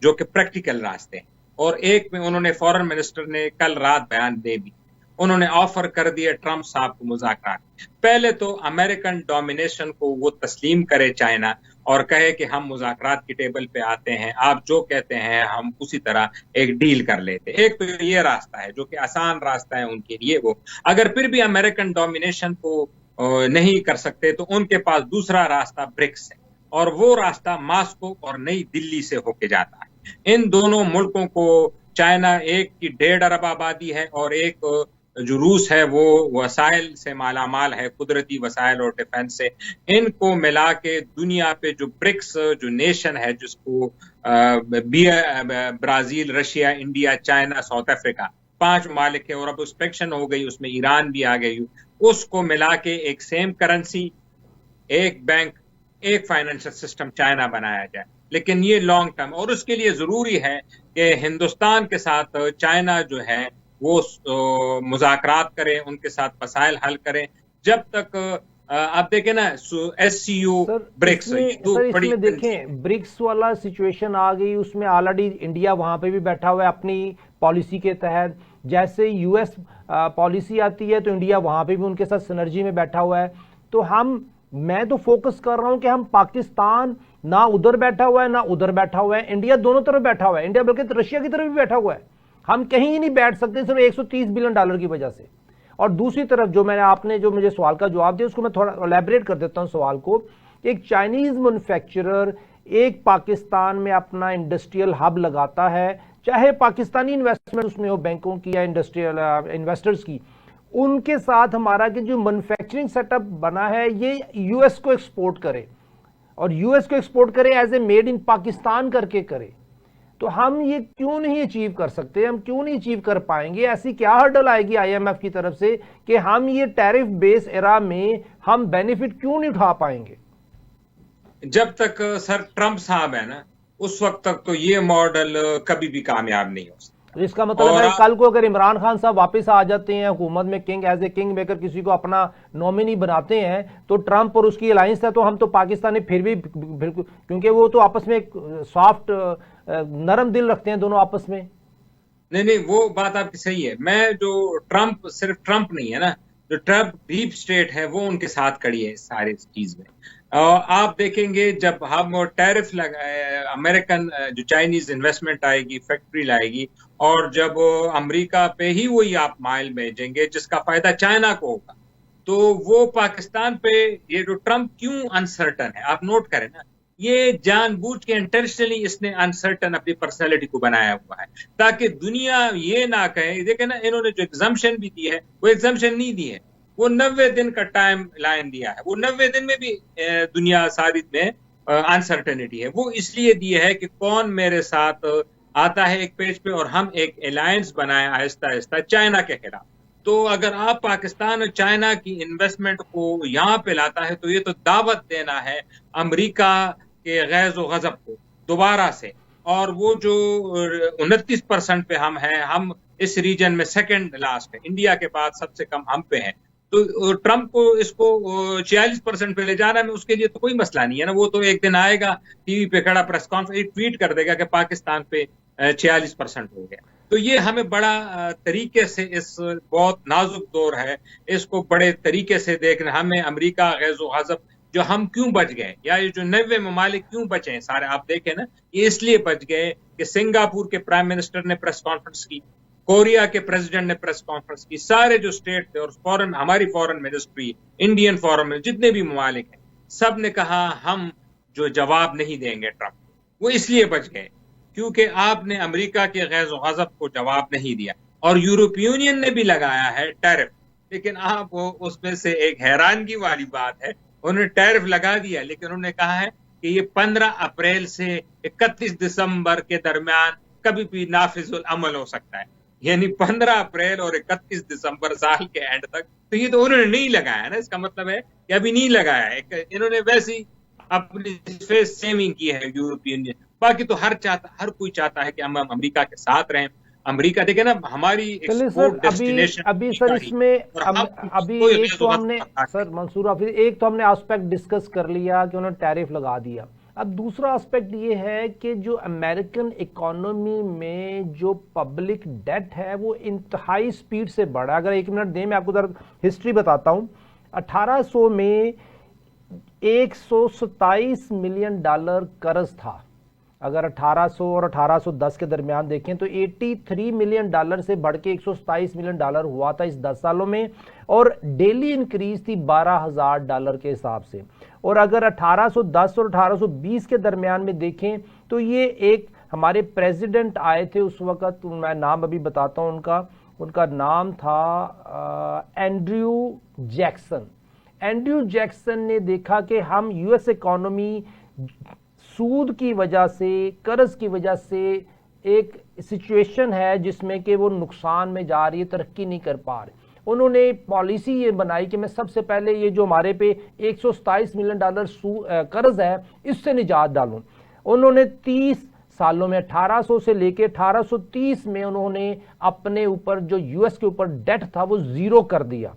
जो कि प्रैक्टिकल रास्ते हैं, और एक में उन्होंने, फॉरेन मिनिस्टर ने कल रात बयान दे भी, उन्होंने ऑफर कर दिया ट्रंप साहब को मुज़ाकरात। पहले तो अमेरिकन डोमिनेशन को वो तस्लीम करे चाइना, और कहे कि हम मुज़ाकरात की टेबल पे आते हैं, आप जो कहते हैं हम उसी तरह एक डील कर लेते हैं। एक तो ये रास्ता है जो कि आसान रास्ता है उनके लिए। वो अगर फिर भी अमेरिकन डोमिनेशन को नहीं कर सकते तो उनके पास दूसरा रास्ता ब्रिक्स है, और वो रास्ता मॉस्को और नई दिल्ली से होके जाता है। इन दोनों मुल्कों को, चाइना एक की 1.5 अरब आबादी है और एक जो रूस है वो वसाइल से मालामाल है, कुदरती वसाइल और डिफेंस से। इनको मिला के दुनिया पे जो ब्रिक्स जो नेशन है, जिसको Brazil, Russia, India, China, south Africa 5 मालिक है, और अब एक्सपेंशन हो गई, उसमें ईरान भी आ गई, उसको मिला के एक सेम करेंसी, एक बैंक, एक फाइनेंशियल सिस्टम चाइना बनाया जाए। लेकिन ये लॉन्ग टर्म, और उसके लिए जरूरी है कि हिंदुस्तान के साथ चाइना जो है वो मुज़ाकरात करें, उनके साथ मसाइल हल करें। जब तक आप देखें ना SCO, ब्रिक्स, सर इसमें देखें ब्रिक्स वाला सिचुएशन आ गई, उसमें ऑलरेडी इंडिया वहां पे भी बैठा हुआ है अपनी पॉलिसी के तहत। जैसे US पॉलिसी आती है तो इंडिया वहां पे भी उनके साथ सिनर्जी में बैठा हुआ है। तो मैं तो फोकस कर रहा हूं कि हम पाकिस्तान ना उधर बैठा हुआ है ना उधर बैठा हुआ है, इंडिया दोनों तरफ बैठा हुआ है। इंडिया बल्कि रशिया की तरफ भी बैठा हुआ है। हम कहीं ही नहीं बैठ सकते सिर्फ $130 बिलियन की वजह से। और दूसरी तरफ आपने जो मुझे सवाल का जवाब दिया उसको मैं थोड़ा एलैबोरेट कर देता हूं सवाल को। एक चाइनीज मैन्युफैक्चरर एक पाकिस्तान में अपना इंडस्ट्रियल हब लगाता है, चाहे पाकिस्तानी इन्वेस्टमेंट उसमें हो बैंकों की या इंडस्ट्रियल इन्वेस्टर्स की, उनके साथ हमारा कि जो मैन्युफैक्चरिंग सेटअप बना है ये US को एक्सपोर्ट करे, और US को एक्सपोर्ट करे as a made in Pakistan करके करे। तो हम ये क्यों नहीं अचीव कर सकते, हम क्यों नहीं अचीव कर पाएंगे? ऐसी क्या हर्डल आएगी IMF की तरफ से कि हम ये टैरिफ बेस एरा में हम बेनिफिट क्यों नहीं उठा पाएंगे? जब तक सर ट्रंप साहब है ना, उस वक्त तक तो ये मॉडल कभी भी कामयाब नहीं हो सकता। तो इसका मतलब है कल को अगर इमरान खान साहब वापस आ जाते हैं हुकूमत में, king as a king maker किसी को अपना नॉमिनी बनाते हैं, तो ट्रंप और उसकी अलायंस है, तो हम तो पाकिस्तानी फिर भी बिल्कुल, क्योंकि वो तो आपस में एक सॉफ्ट नरम दिल रखते हैं दोनों आपस में। नहीं, वो बात आपकी सही है। मैं जो ट्रंप, सिर्फ ट्रंप नहीं है ना, जो ट्रंप डीप स्टेट है वो उनके साथ खड़ी है इस सारी चीज में। आप देखेंगे जब हम टैरिफ लगाए, अमेरिकन जो चाइनीज इन्वेस्टमेंट आएगी, फैक्ट्री लाएगी, और जब अमेरिका पे ही वही आप माइल भेजेंगे जिसका फायदा चाइना को होगा, तो वो पाकिस्तान पे ये जो ट्रंप क्यों अनसर्टन है, आप नोट करें ना, ये जानबूझ के इंटेंशनली इसने अनसर्टन अपनी पर्सनैलिटी को बनाया हुआ है ताकि दुनिया ये ना कहे। देखे ना, इन्होंने जो एग्जाम्पशन भी दी है वो एग्जाम्पशन नहीं दी है, वो 90 दिन का टाइम लाइन दिया है। वो 90 दिन में भी दुनिया सारी में अनसर्टेनिटी है। वो इसलिए दी है कि कौन मेरे साथ आता है एक पेज पे, और हम एक अलायंस बनाए आहिस्ता आहिस्ता चाइना के खिलाफ। तो अगर आप पाकिस्तान और चाइना की इन्वेस्टमेंट को यहाँ पे लाता है तो ये तो दावत देना है अमेरिका के गैज़ व गज़ब को दोबारा से। और वो जो 29% पे हम हैं, हम इस रीजन में सेकंड लास्ट है, इंडिया के बाद सबसे कम हम पे हैं। तो ट्रंप को इसको 46% पे ले जाना है, उसके लिए तो कोई मसला नहीं है ना। वो तो एक दिन आएगा टीवी पे खड़ा प्रेस कॉन्फ्रेंस ट्वीट कर देगा कि पाकिस्तान पे 46% हो गया। तो ये हमें बड़ा तरीके से, इस बहुत नाजुक दौर है, इसको बड़े तरीके से देखना। हमें अमेरिका गैज़ो गज़ब जो हम क्यों बच गए, या ये जो 90 ममालिक क्यों बचे हैं सारे, आप देखें ना, ये इसलिए बच गए कि सिंगापुर के प्राइम मिनिस्टर ने प्रेस कॉन्फ्रेंस की, कोरिया के प्रेसिडेंट ने प्रेस कॉन्फ्रेंस की, सारे जो स्टेट थे और हमारी फॉरेन मिनिस्ट्री, इंडियन फॉरेन में जितने भी ममालिक हैं, सब ने कहा हम जो जवाब नहीं देंगे ट्रंप। वो इसलिए बच गए क्योंकि आपने अमेरिका के गैज़ो गज़ब को जवाब नहीं दिया। और यूरोपियन यूनियन ने भी लगाया है टैरिफ, लेकिन आप उसमें से एक हैरानगी वाली बात है, उन्होंने टैरिफ लगा दिया, लेकिन उन्होंने कहा है कि ये 15 अप्रैल से 31 दिसंबर के दरमियान कभी भी नाफिजुल अमल हो सकता है। यानी 15 अप्रैल और 31 दिसंबर साल के एंड तक। तो ये तो उन्होंने नहीं लगाया ना, इसका मतलब है कि अभी नहीं लगाया है, इन्होंने वैसी अपनी फेस सेविंग की है यूरोपियन यूनियन। बाकी तो हर कोई चाहता है कि हम अमेरिका के साथ रहें। अमेरिका देखे ना, हमारी एक्सपोर्ट डेस्टिनेशन। अभी सर इसमें अभी एक तो हमने सर मंसूर हाफिज, एक तो हमने एस्पेक्ट डिस्कस कर लिया कि उन्होंने टैरिफ लगा दिया। अब दूसरा एस्पेक्ट ये है कि जो अमेरिकन इकोनॉमी में जो पब्लिक डेट है वो इंतहाई स्पीड से बढ़ा। अगर 1 मिनट दें, मैं आपको जरा हिस्ट्री बताता हूँ। 1800 में 127 मिलियन डॉलर कर्ज था। अगर 1800 और 1810 के दरमियान देखें तो 83 मिलियन डॉलर से बढ़ के 127 मिलियन डॉलर हुआ था इस 10 सालों में, और डेली इंक्रीज थी 12,000 डॉलर के हिसाब से। और अगर 1810 और 1820 के दरमियान में देखें तो ये एक हमारे प्रेसिडेंट आए थे उस वक्त, मैं नाम अभी बताता हूं उनका नाम था एंड्रयू जैक्सन। एंड्रयू जैक्सन ने देखा कि हम यूएस इकोनॉमी सूद की वजह से, कर्ज की वजह से एक सिचुएशन है जिसमें कि वो नुकसान में जा रही है, तरक्की नहीं कर पा रहे। उन्होंने पॉलिसी ये बनाई कि मैं सबसे पहले ये जो हमारे पे 127 मिलियन डॉलर कर्ज है इससे निजात डालूं। उन्होंने 30 सालों में 1800 से लेके 1830 में उन्होंने अपने ऊपर जो यूएस के ऊपर डेट था वो जीरो कर दिया।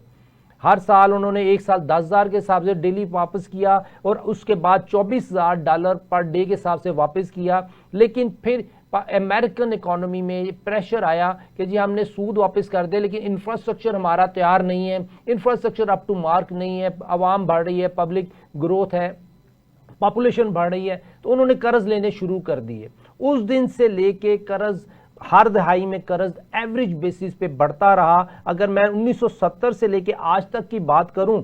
हर साल उन्होंने एक साल 10,000 के हिसाब से डेली वापस किया और उसके बाद 24,000 डॉलर पर डे के हिसाब से वापस किया। लेकिन फिर अमेरिकन इकोनॉमी में प्रेशर आया कि जी हमने सूद वापस कर दे, लेकिन इंफ्रास्ट्रक्चर हमारा तैयार नहीं है, इंफ्रास्ट्रक्चर अप टू मार्क नहीं है, आवाम बढ़ रही है, पब्लिक ग्रोथ है, पॉपुलेशन बढ़ रही है, तो उन्होंने कर्ज लेने शुरू कर दिए। उस दिन से लेके कर्ज हर दहाई में कर्ज एवरेज बेसिस पे बढ़ता रहा। अगर मैं 1970 से लेके आज तक की बात करूं,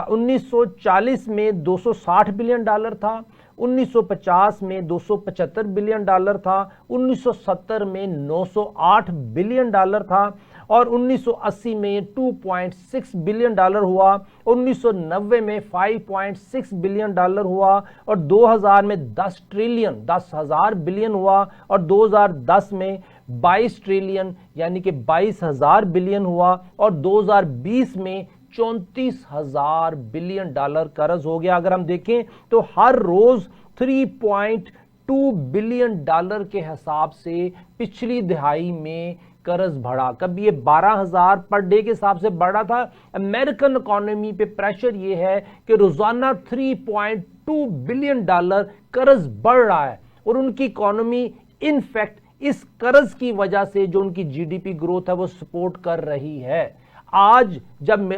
1940 में 260 बिलियन डॉलर था, 1950 में 275 बिलियन डॉलर था, 1970 में 908 बिलियन डॉलर था, और 1980 में 2.6 बिलियन डॉलर हुआ, 1990 में 5.6 बिलियन डॉलर हुआ, और 2000 में 10 ट्रिलियन 10,000 बिलियन हुआ, और 2010 में 22 ट्रिलियन यानी कि 22,000 बिलियन हुआ, और 2020 में 34,000 बिलियन डॉलर कर्ज हो गया। अगर हम देखें तो हर रोज 3.2 बिलियन डॉलर के हिसाब से पिछली दिहाई में कर्ज बढ़ा। कभी ये 12,000 पर डे के हिसाब से बढ़ा था। अमेरिकन इकोनॉमी पे प्रेशर ये है कि रोजाना 3.2 बिलियन डॉलर कर्ज बढ़ रहा है, और उनकी इकोनॉमी इनफैक्ट इस कर्ज की वजह से जो उनकी जीडीपी ग्रोथ है वो सपोर्ट कर रही है। आज जब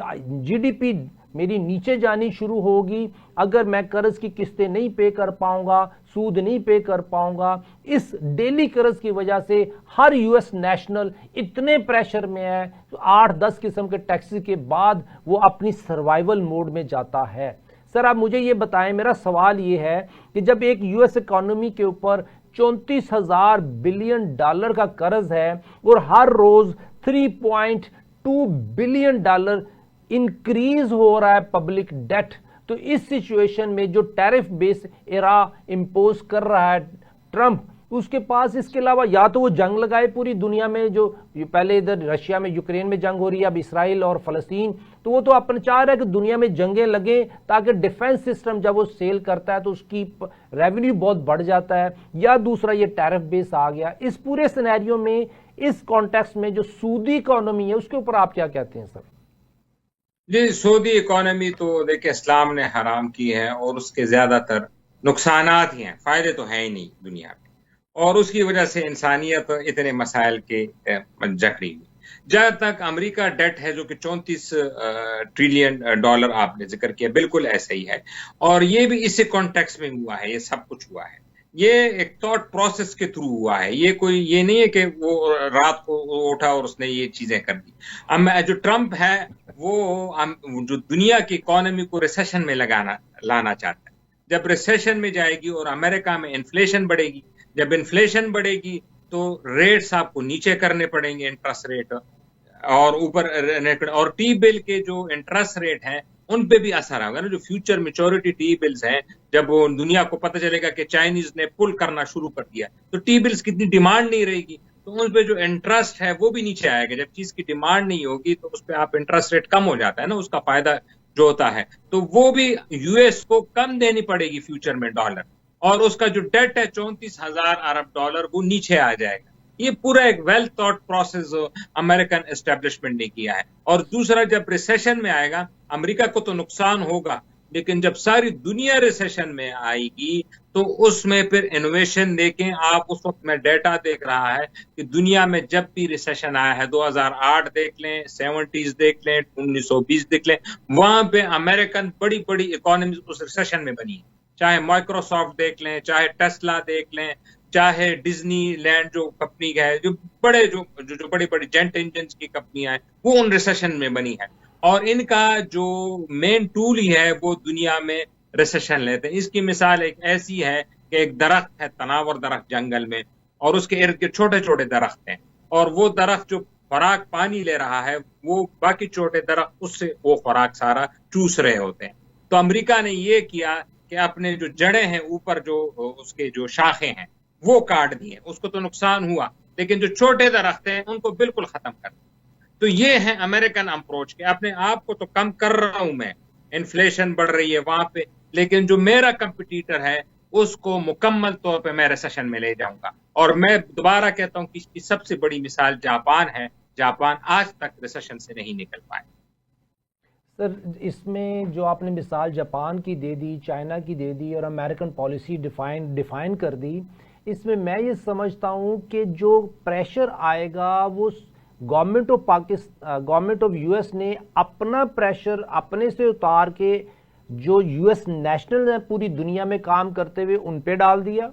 जीडीपी मेरी नीचे जानी शुरू होगी, अगर मैं कर्ज की किस्तें नहीं पे कर पाऊंगा, सूद नहीं पे कर पाऊंगा, इस डेली कर्ज की वजह से हर यूएस नेशनल इतने प्रेशर में है तो 8-10 किस्म के टैक्सेस के बाद वो अपनी सर्वाइवल मोड में जाता है। सर आप मुझे ये बताएं, मेरा सवाल ये है कि जब एक यूएस इकोनॉमी के ऊपर 34,000 बिलियन डॉलर का कर्ज है और हर रोज 3.2 बिलियन डॉलर इंक्रीज हो रहा है पब्लिक डेट, तो इस सिचुएशन में जो टैरिफ बेस एरा इंपोज कर रहा है ट्रंप, उसके पास इसके अलावा या तो वो जंग लगाए पूरी दुनिया में, जो पहले इधर रशिया में यूक्रेन में जंग हो रही है, अब इसराइल और फलस्तीन, तो वो तो अपन चाह रहा है कि दुनिया में जंगें लगे ताकि डिफेंस सिस्टम जब वो सेल करता है तो उसकी रेवेन्यू बहुत बढ़ जाता है, या दूसरा ये टैरिफ बेस आ गया। इस पूरे सिनेरियो में, इस कॉन्टेक्स्ट में जो सूदी इकोनॉमी है उसके ऊपर आप क्या कहते हैं सर? जी, सऊदी इकोनॉमी तो देखिए इस्लाम ने हराम की है और उसके ज्यादातर नुकसानात ही हैं, फायदे तो हैं ही नहीं दुनिया में, और उसकी वजह से इंसानियत इतने मसाइल के जकड़ी हुई। जहां तक अमेरिका डेट है जो कि 34 ट्रिलियन डॉलर आपने जिक्र किया, बिल्कुल ऐसा ही है, और ये भी इसी कॉन्टेक्स्ट में हुआ है, ये सब कुछ हुआ है, ये एक थॉट प्रोसेस के थ्रू हुआ है। ये नहीं है कि वो रात को उठा और उसने ये चीजें कर दी। जो ट्रंप है वो जो दुनिया की इकोनॉमी को रिसेशन में लाना चाहता है। जब रिसेशन में जाएगी और अमेरिका में इन्फ्लेशन बढ़ेगी, जब इन्फ्लेशन बढ़ेगी तो रेट्स आपको नीचे करने पड़ेंगे, इंटरेस्ट रेट, और ऊपर और टी बिल के जो इंटरेस्ट रेट हैं उन पे भी असर होगा ना। जो फ्यूचर मैच्योरिटी टी बिल्स हैं, जब वो दुनिया को पता चलेगा कि चाइनीज ने पुल करना शुरू कर दिया तो टी बिल्स की इतनी डिमांड नहीं रहेगी, तो उस पे जो इंटरेस्ट है वो भी नीचे आएगा। जब चीज की डिमांड नहीं होगी तो उस पे आप इंटरेस्ट रेट कम हो जाता है ना, उसका फायदा जो होता है, तो वो भी यूएस को कम देनी पड़ेगी फ्यूचर में डॉलर, और उसका जो डेट है 34,000 अरब डॉलर वो नीचे आ जाएगा। ये पूरा एक well thought process American establishment ने किया है। और दूसरा, जब रिसेशन में आएगा, अमेरिका को तो नुकसान होगा, लेकिन जब सारी दुनिया रिसेशन में आएगी तो उसमें फिर इनोवेशन देखें आप। उस वक्त में डेटा देख रहा है कि दुनिया में जब भी रिसेशन आया है, 2008 देख लें, 70s देख लें, 1920 देख लें, वहां पे अमेरिकन बड़ी बड़ी इकोनॉमी उस रिसेशन में बनी है। चाहे माइक्रोसॉफ्ट देख लें, चाहे टेस्ला देख लें, चाहे डिज्नी लैंड जो कंपनी है, जो बड़े जो बड़ी बड़ी जेट इंजन की कंपनियां हैं, वो उन रिसेशन में बनी है। और इनका जो मेन टूल ही है वो दुनिया में रिसेशन लेते हैं। इसकी मिसाल एक ऐसी है कि एक दरख्त है, तनावर दरख्त जंगल में, और उसके इर्द गिर्द छोटे छोटे दरख्त हैं, और वो दरख्त जो खुराक पानी ले रहा है, वो बाकी छोटे दरख्त उससे वो खुराक सारा चूस रहे होते हैं। तो अमेरिका ने ये किया कि अपने जो जड़ें हैं, ऊपर जो उसके जो शाखें हैं, वो काट दिए। उसको तो नुकसान हुआ, लेकिन जो छोटे दरख्त हैं उनको बिल्कुल खत्म कर दिया। तो ये है अमेरिकन अप्रोच के अपने आप को तो कम कर रहा हूं मैं, इन्फ्लेशन बढ़ रही है वहां पे, लेकिन जो मेरा कंपटीटर है उसको मुकम्मल तौर पे मैं रिसेशन में ले जाऊंगा। और मैं दोबारा कहता हूं कि इसकी सबसे बड़ी मिसाल जापान है। जापान आज तक रिसेशन से नहीं निकल पाए। सर, इसमें जो आपने मिसाल जापान की दे दी, चाइना की दे दी और अमेरिकन पॉलिसी डिफाइन कर दी, इसमें मैं ये समझता हूँ कि जो प्रेशर आएगा वो गवर्नमेंट ऑफ यूएस ने अपना प्रेशर अपने से उतार के जो यूएस नेशनल है पूरी दुनिया में काम करते हुए उन पे डाल दिया,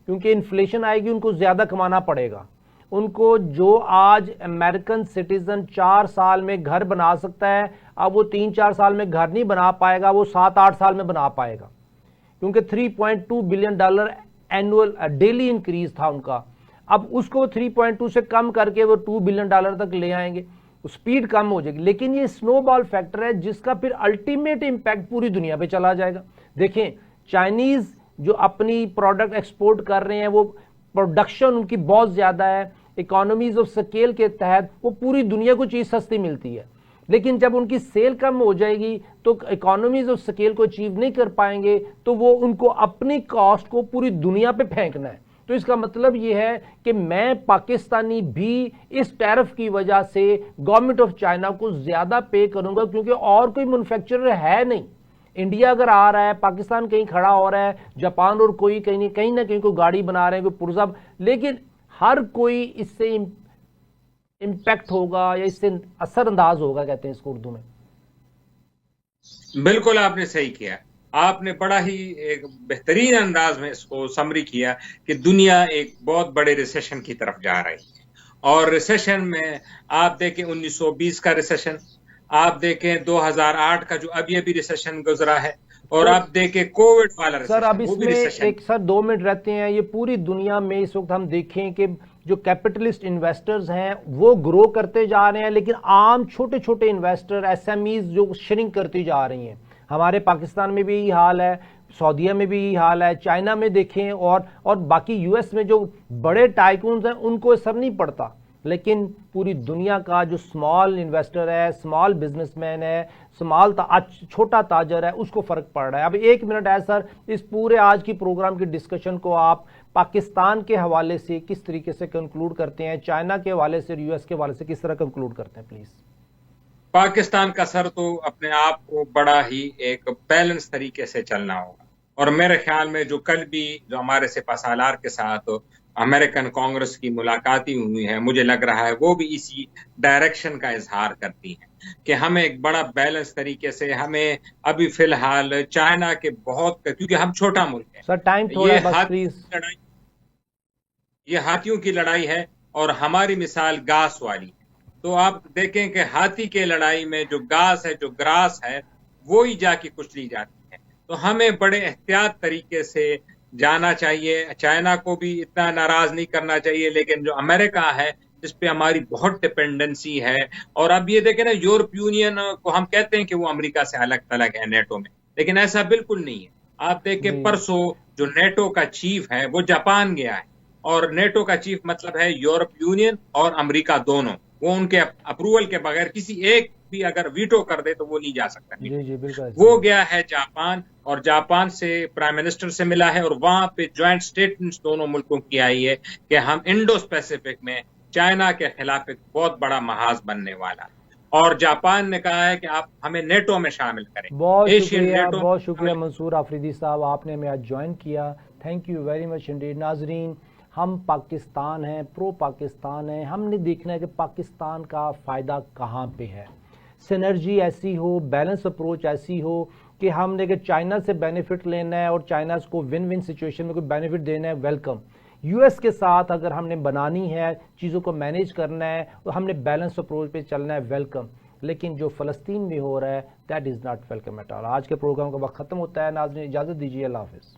क्योंकि इन्फ्लेशन आएगी, उनको ज़्यादा कमाना पड़ेगा। उनको जो आज अमेरिकन सिटीजन 4 साल में घर बना सकता है, अब वो 3-4 साल में घर नहीं बना पाएगा, वो 7-8 साल में बना पाएगा, क्योंकि $3.2 बिलियन एनुअल डेली इंक्रीज था उनका। अब उसको 3.2 से कम करके वो $2 बिलियन तक ले आएंगे, स्पीड कम हो जाएगी। लेकिन ये स्नोबॉल फैक्टर है जिसका फिर अल्टीमेट इंपैक्ट पूरी दुनिया पे चला जाएगा। देखें, चाइनीज जो अपनी प्रोडक्ट एक्सपोर्ट कर रहे हैं, वो प्रोडक्शन उनकी बहुत ज्यादा है, इकोनॉमीज ऑफ स्केल के तहत वो पूरी दुनिया को चीज सस्ती मिलती है। लेकिन जब उनकी सेल कम हो जाएगी तो इकोनॉमीज ऑफ स्केल को अचीव नहीं कर पाएंगे, तो वो उनको अपनी कॉस्ट को पूरी दुनिया पे फेंकना है। तो इसका मतलब ये है कि मैं पाकिस्तानी भी इस टैरिफ की वजह से गवर्नमेंट ऑफ चाइना को ज्यादा पे करूंगा, क्योंकि और कोई मैन्युफैक्चरर है नहीं। इंडिया अगर आ रहा है, पाकिस्तान कहीं खड़ा हो रहा है, जापान और कोई कहीं ना कहीं कोई गाड़ी बना रहे हैं, कोई पुर्जा, लेकिन हर कोई इससे इम्पैक्ट होगा या इससे असरअंदाज होगा, कहते हैं इसको उर्दू में। बिल्कुल आपने सही किया। आपने बड़ा ही एक बेहतरीन अंदाज में इसको समरी किया कि दुनिया एक बहुत बड़े रिसेशन की तरफ जा रही है। और रिसेशन में आप देखें 1920 का रिसेशन, आप देखें 2008 का जो अभी रिसेशन गुजरा है, और आप देखें कोविड वाला रिसेशन। सर, अब इसमें एक 2 मिनट रहते हैं। ये पूरी दुनिया में इस वक्त हम देखें कि जो कैपिटलिस्ट इन्वेस्टर्स हैं वो ग्रो करते जा रहे हैं, लेकिन आम छोटे छोटे इन्वेस्टर, एसएमईज जो श्रिंक करती जा रही हैं। हमारे पाकिस्तान में भी यही हाल है, सऊदीया में भी यही हाल है, चाइना में देखें, और बाकी यूएस में जो बड़े टाइकून्स हैं उनको असर नहीं पड़ता, लेकिन पूरी दुनिया का जो स्मॉल इन्वेस्टर है, स्मॉल बिजनेसमैन है, छोटा ताजर है, उसको फर्क पड़ रहा है। अब 1 मिनट है सर, इस पूरे आज की प्रोग्राम की डिस्कशन को आप पाकिस्तान के हवाले से किस तरीके से कंक्लूड करते हैं, चाइना के हवाले से, यूएस के हवाले से किस तरह कंक्लूड करते हैं, प्लीज। पाकिस्तान का सर तो अपने आप को बड़ा ही एक बैलेंस तरीके से चलना होगा। और मेरे ख्याल में जो कल भी जो हमारे सिपहसालार के साथ अमेरिकन कांग्रेस की मुलाकाती हुई है, मुझे लग रहा है वो भी इसी डायरेक्शन का इजहार करती है कि हमें एक बड़ा बैलेंस तरीके से, हमें अभी फिलहाल चाइना के बहुत, क्योंकि हम छोटा मुल्क है सर, टाइम थोड़ा बस प्लीज। ये हाथियों की लड़ाई है और हमारी मिसाल घास वाली। तो आप देखें कि हाथी के लड़ाई में जो घास है, जो ग्रास है, वो ही जाके कुचली जाती है। तो हमें बड़े एहतियात तरीके से जाना चाहिए। चाइना को भी इतना नाराज नहीं करना चाहिए, लेकिन जो अमेरिका है जिस पे हमारी बहुत डिपेंडेंसी है, और अब ये देखें ना, यूरोप यूनियन को हम कहते हैं कि वो अमेरिका से अलग थलग है नेटो में, लेकिन ऐसा बिल्कुल नहीं है। आप देखें परसों जो नेटो का चीफ है वो जापान गया है, और नेटो का चीफ मतलब है यूरोप यूनियन और अमेरिका दोनों, वो उनके अप्रूवल के बगैर किसी एक भी अगर वीटो कर दे तो वो नहीं जा सकता। जी, बिल्कुल। वो गया है जापान, और जापान से प्राइम मिनिस्टर से मिला है, और वहां पे ज्वाइंट स्टेटमेंट्स दोनों मुल्कों की आई है कि हम इंडो पैसिफिक में चाइना के खिलाफ एक बहुत बड़ा महाज बनने वाला। और जापान ने कहा है कि आप हमें नेटो में शामिल करें, बहुत एशियन शुक्रिया, नेटो। बहुत शुक्रिया मंसूर आफरीदी साहब, आपने हमें आज ज्वाइन किया। Thank you very much Indeed. नाजरीन, हम पाकिस्तान हैं, प्रो पाकिस्तान हैं, हमने देखना है कि पाकिस्तान का फ़ायदा कहाँ पे है। सिनर्जी ऐसी हो, बैलेंस अप्रोच ऐसी हो कि हमने कि चाइना से बेनिफिट लेना है और चाइना को विन विन सिचुएशन में कोई बेनिफिट देना है, वेलकम। यूएस के साथ अगर हमने बनानी है, चीज़ों को मैनेज करना है, तो हमने बैलेंस अप्रोच पे चलना है, वेलकम। लेकिन जो फ़लस्तीन में हो रहा है, that is not welcome at all. आज के प्रोग्राम का वक्त ख़त्म होता है। नाज़रीन, इजाज़त दीजिए, अल्लाह हाफ़िज़।